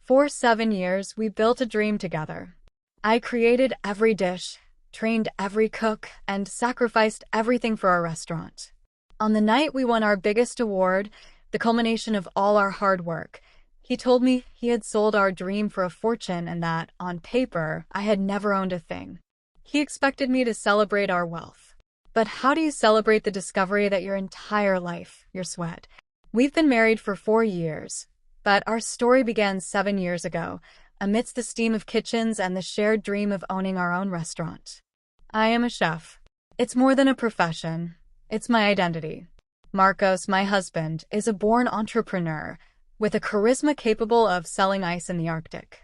For 7 years, we built a dream together. I created every dish, trained every cook, and sacrificed everything for our restaurant. On the night we won our biggest award, the culmination of all our hard work, he told me he had sold our dream for a fortune and that, on paper, I had never owned a thing. He expected me to celebrate our wealth. But how do you celebrate the discovery that your entire life, your sweat? We've been married for 4 years, but our story began 7 years ago, amidst the steam of kitchens and the shared dream of owning our own restaurant. I am a chef. It's more than a profession. It's my identity. Marcos, my husband, is a born entrepreneur with a charisma capable of selling ice in the Arctic.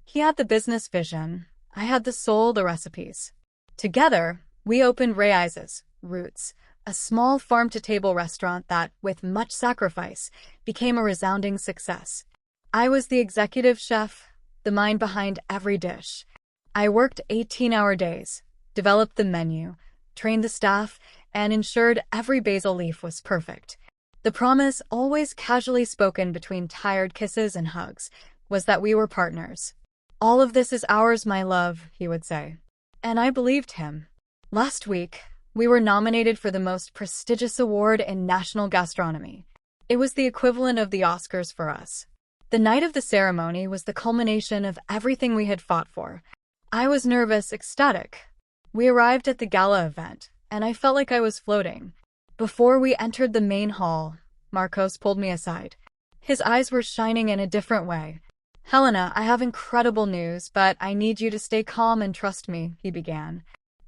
He had the business vision. I had the soul, the recipes. Together, we opened Raíces, Roots, a small farm-to-table restaurant that, with much sacrifice, became a resounding success. I was the executive chef, the mind behind every dish. I worked 18-hour days, developed the menu, trained the staff, and ensured every basil leaf was perfect. The promise, always casually spoken between tired kisses and hugs, was that we were partners. "All of this is ours, my love," he would say. And I believed him. Last week, we were nominated for the most prestigious award in national gastronomy. It was the equivalent of the Oscars for us. The night of the ceremony was the culmination of everything we had fought for. I was nervous, ecstatic. We arrived at the gala event, and I felt like I was floating. Before we entered the main hall, Marcos pulled me aside. His eyes were shining in a different way. "Helena, I have incredible news, but I need you to stay calm and trust me," he began.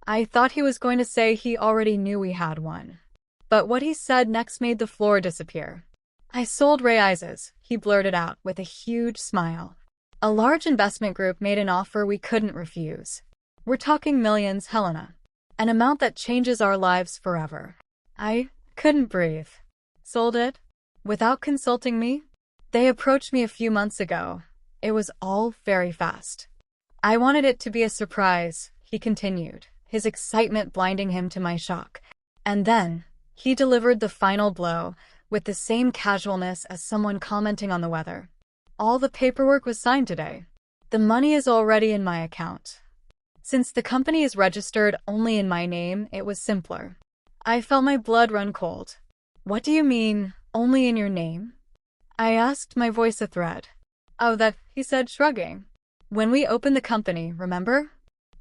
I thought he was going to say he already knew we had one. But what he said next made the floor disappear. "I sold Raíces," he blurted out with a huge smile. "A large investment group made an offer we couldn't refuse. We're talking millions, Helena. An amount that changes our lives forever." I couldn't breathe. "Sold it? Without consulting me?" "They approached me a few months ago. It was all very fast. I wanted it to be a surprise," he continued, his excitement blinding him to my shock. And then, he delivered the final blow, with the same casualness as someone commenting on the weather. "All the paperwork was signed today. The money is already in my account." Since the company is registered only in my name, it was simpler. I felt my blood run cold. "What do you mean, only in your name?" I asked, my voice a thread. "Oh, that," he said, shrugging. "When we opened the company, remember?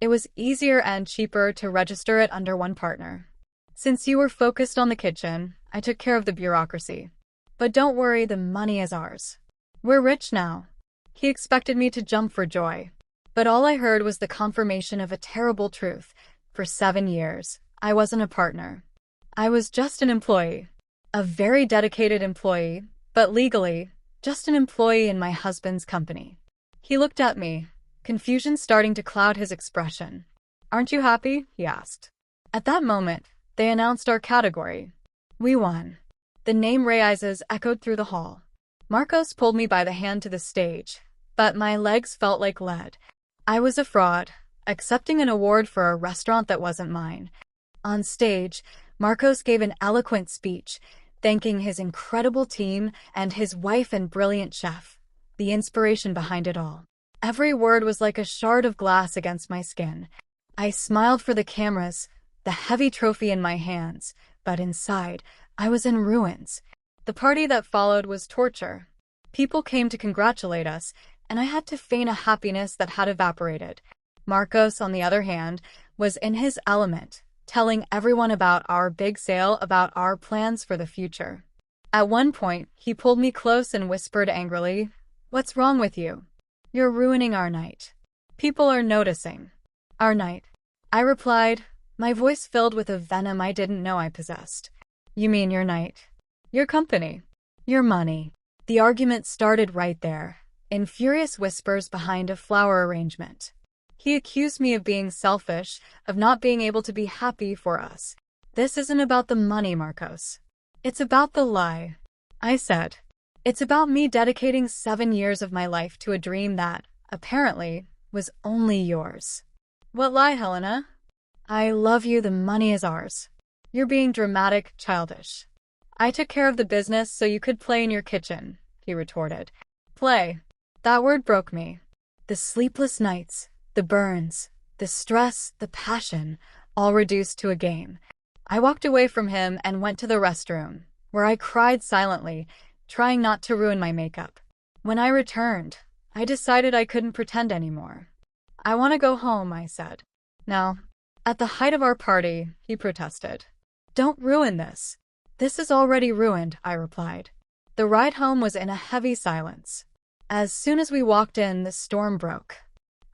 It was easier and cheaper to register it under one partner. Since you were focused on the kitchen, I took care of the bureaucracy. But don't worry, the money is ours. We're rich now." He expected me to jump for joy. But all I heard was the confirmation of a terrible truth. For 7 years, I wasn't a partner. I was just an employee. A very dedicated employee, but legally, just an employee in my husband's company. He looked at me, confusion starting to cloud his expression. "Aren't you happy?" he asked. At that moment, they announced our category. We won. The name Raíces echoed through the hall. Marcos pulled me by the hand to the stage, but my legs felt like lead. I was a fraud, accepting an award for a restaurant that wasn't mine. On stage, Marcos gave an eloquent speech, thanking his incredible team and his wife and brilliant chef, the inspiration behind it all. Every word was like a shard of glass against my skin. I smiled for the cameras, the heavy trophy in my hands, but inside, I was in ruins. The party that followed was torture. People came to congratulate us, and I had to feign a happiness that had evaporated. Marcos, on the other hand, was in his element, telling everyone about our big sale, about our plans for the future. At one point, he pulled me close and whispered angrily, "What's wrong with you? You're ruining our night. People are noticing." "Our night?" I replied, my voice filled with a venom I didn't know I possessed. "You mean your night? Your company? Your money?" The argument started right there, in furious whispers behind a flower arrangement. He accused me of being selfish, of not being able to be happy for us. "This isn't about the money, Marcos. It's about the lie," I said. "It's about me dedicating 7 years of my life to a dream that, apparently, was only yours." "What lie, Helena?" "I love you, the money is ours." "You're being dramatic, childish." "I took care of the business so you could play in your kitchen," he retorted. "Play? That word broke me. The sleepless nights, the burns, the stress, the passion, all reduced to a game. I walked away from him and went to the restroom, where I cried silently, trying not to ruin my makeup. When I returned, I decided I couldn't pretend anymore. I want to go home, I said. Now, at the height of our party, he protested. Don't ruin this. This is already ruined, I replied. The ride home was in a heavy silence. As soon as we walked in, the storm broke.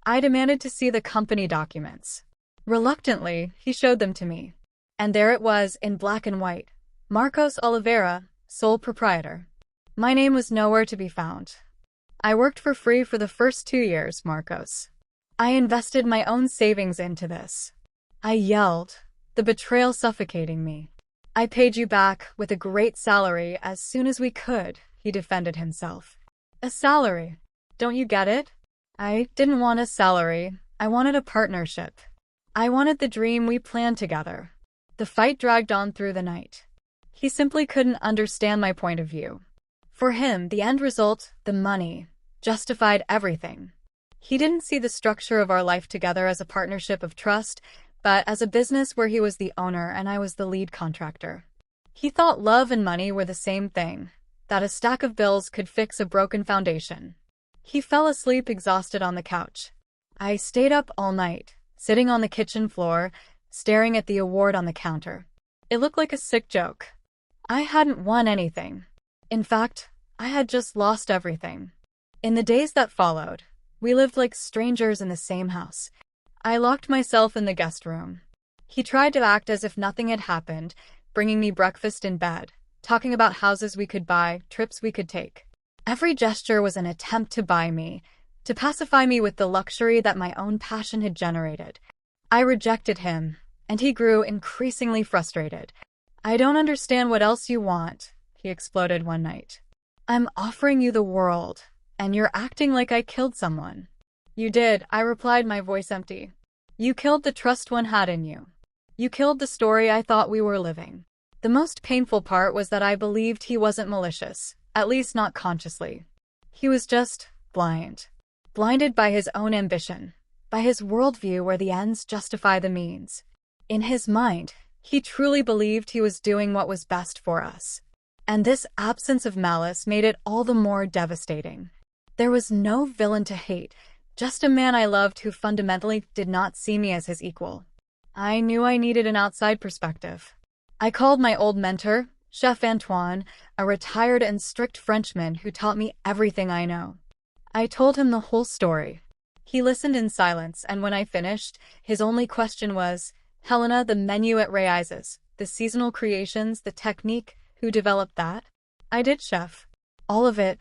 I demanded to see the company documents. Reluctantly, he showed them to me. And there it was, in black and white. Marcos Oliveira, sole proprietor. My name was nowhere to be found. I worked for free for the first 2 years, Marcos. I invested my own savings into this. I yelled, the betrayal suffocating me. I paid you back with a great salary as soon as we could, he defended himself. A salary? Don't you get it? I didn't want a salary. I wanted a partnership. I wanted the dream we planned together. The fight dragged on through the night. He simply couldn't understand my point of view. For him, the end result, the money, justified everything. He didn't see the structure of our life together as a partnership of trust, but as a business where he was the owner and I was the lead contractor. He thought love and money were the same thing, that a stack of bills could fix a broken foundation. He fell asleep exhausted on the couch. I stayed up all night, sitting on the kitchen floor, staring at the award on the counter. It looked like a sick joke. I hadn't won anything. In fact, I had just lost everything. In the days that followed, we lived like strangers in the same house. I locked myself in the guest room. He tried to act as if nothing had happened, bringing me breakfast in bed, talking about houses we could buy, trips we could take. Every gesture was an attempt to buy me, to pacify me with the luxury that my own passion had generated. I rejected him, and he grew increasingly frustrated. I don't understand what else you want, he exploded one night. I'm offering you the world, and you're acting like I killed someone. You did, I replied, my voice empty. You killed the trust one had in you. You killed the story I thought we were living. The most painful part was that I believed he wasn't malicious, at least not consciously. He was just blind. Blinded by his own ambition, by his worldview where the ends justify the means. In his mind, he truly believed he was doing what was best for us. And this absence of malice made it all the more devastating. There was no villain to hate, just a man I loved who fundamentally did not see me as his equal. I knew I needed an outside perspective. I called my old mentor, Chef Antoine, a retired and strict Frenchman who taught me everything I know. I told him the whole story. He listened in silence, and when I finished, his only question was, Helena, the menu at Reyes's, the seasonal creations, the technique, who developed that? I did, chef. All of it,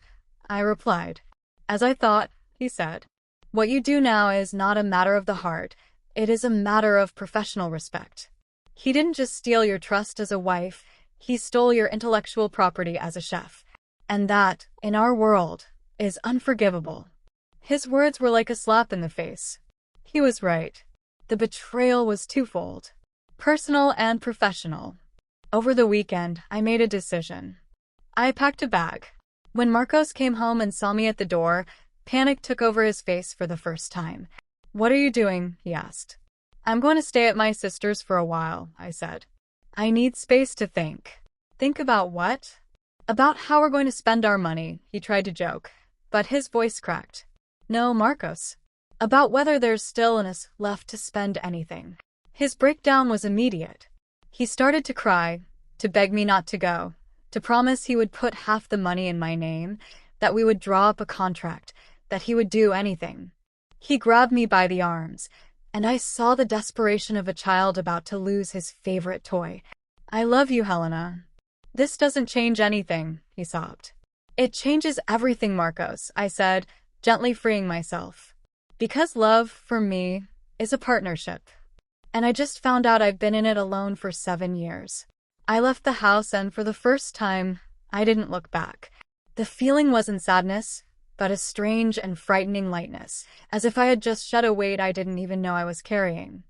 I replied. As I thought, he said. What you do now is not a matter of the heart, it is a matter of professional respect. He didn't just steal your trust as a wife, he stole your intellectual property as a chef. And that, in our world, is unforgivable. His words were like a slap in the face. He was right. The betrayal was twofold, personal and professional. Over the weekend, I made a decision. I packed a bag. When Marcos came home and saw me at the door, panic took over his face for the first time. What are you doing? He asked. I'm going to stay at my sister's for a while, I said. I need space to think. Think about what? About how we're going to spend our money, he tried to joke, but his voice cracked. No, Marcos. About whether there's still enough left to spend anything. His breakdown was immediate. He started to cry, to beg me not to go, to promise he would put half the money in my name, that we would draw up a contract, that he would do anything. He grabbed me by the arms, and I saw the desperation of a child about to lose his favorite toy. I love you, Helena. This doesn't change anything, he sobbed. It changes everything, Marcos, I said, gently freeing myself. Because love, for me, is a partnership. And I just found out I've been in it alone for 7 years. I left the house and for the first time, I didn't look back. The feeling wasn't sadness, but a strange and frightening lightness, as if I had just shed a weight I didn't even know I was carrying.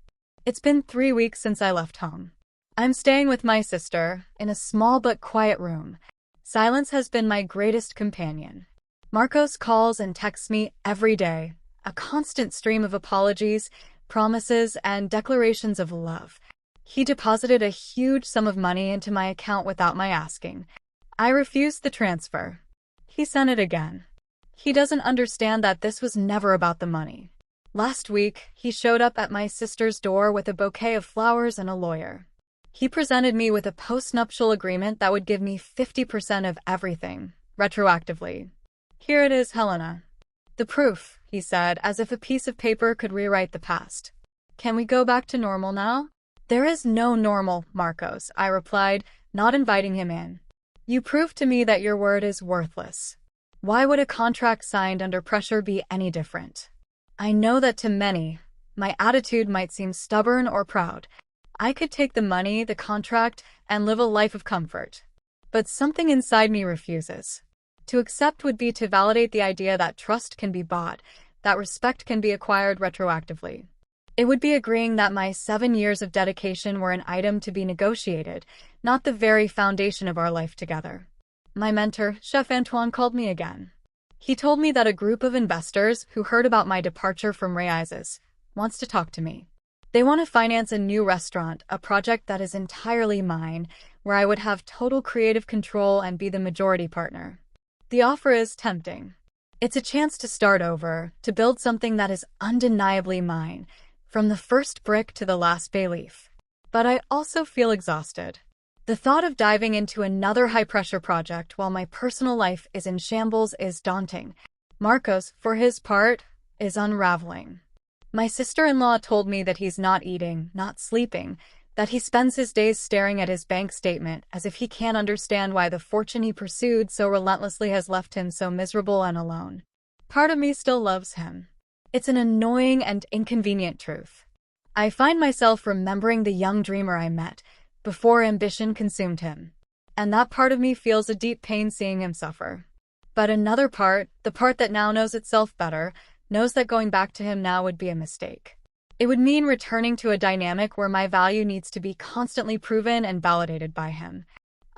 It's been 3 weeks since I left home. I'm staying with my sister, in a small but quiet room. Silence has been my greatest companion. Marcos calls and texts me every day, a constant stream of apologies, promises, and declarations of love. He deposited a huge sum of money into my account without my asking. I refused the transfer. He sent it again. He doesn't understand that this was never about the money. Last week, he showed up at my sister's door with a bouquet of flowers and a lawyer. He presented me with a post-nuptial agreement that would give me 50% of everything, retroactively. Here it is, Helena. The proof, he said, as if a piece of paper could rewrite the past. Can we go back to normal now? There is no normal, Marcos, I replied, not inviting him in. You proved to me that your word is worthless. Why would a contract signed under pressure be any different? I know that to many, my attitude might seem stubborn or proud. I could take the money, the contract, and live a life of comfort. But something inside me refuses. To accept would be to validate the idea that trust can be bought, that respect can be acquired retroactively. It would be agreeing that my 7 years of dedication were an item to be negotiated, not the very foundation of our life together. My mentor, Chef Antoine, called me again. He told me that a group of investors who heard about my departure from Raíces wants to talk to me. They want to finance a new restaurant, a project that is entirely mine, where I would have total creative control and be the majority partner. The offer is tempting. It's a chance to start over, to build something that is undeniably mine, from the first brick to the last bay leaf. But I also feel exhausted. The thought of diving into another high-pressure project while my personal life is in shambles is daunting. Marcos, for his part, is unraveling. My sister-in-law told me that he's not eating, not sleeping, that he spends his days staring at his bank statement as if he can't understand why the fortune he pursued so relentlessly has left him so miserable and alone. Part of me still loves him. It's an annoying and inconvenient truth. I find myself remembering the young dreamer I met, before ambition consumed him. And that part of me feels a deep pain seeing him suffer. But another part, the part that now knows itself better, knows that going back to him now would be a mistake. It would mean returning to a dynamic where my value needs to be constantly proven and validated by him.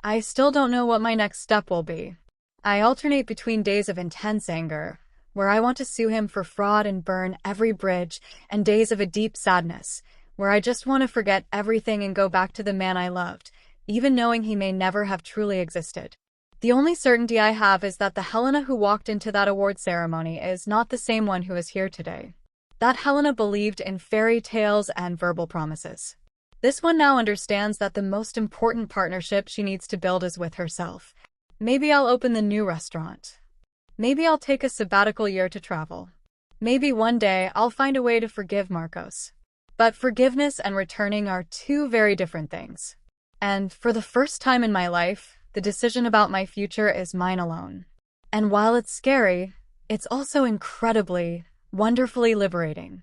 I still don't know what my next step will be. I alternate between days of intense anger, where I want to sue him for fraud and burn every bridge, and days of a deep sadness, where I just want to forget everything and go back to the man I loved, even knowing he may never have truly existed. The only certainty I have is that the Helena who walked into that award ceremony is not the same one who is here today. That Helena believed in fairy tales and verbal promises. This one now understands that the most important partnership she needs to build is with herself. Maybe I'll open the new restaurant. Maybe I'll take a sabbatical year to travel. Maybe one day I'll find a way to forgive Marcos. But forgiveness and returning are two very different things. And for the first time in my life, the decision about my future is mine alone. And while it's scary, it's also incredibly, wonderfully liberating.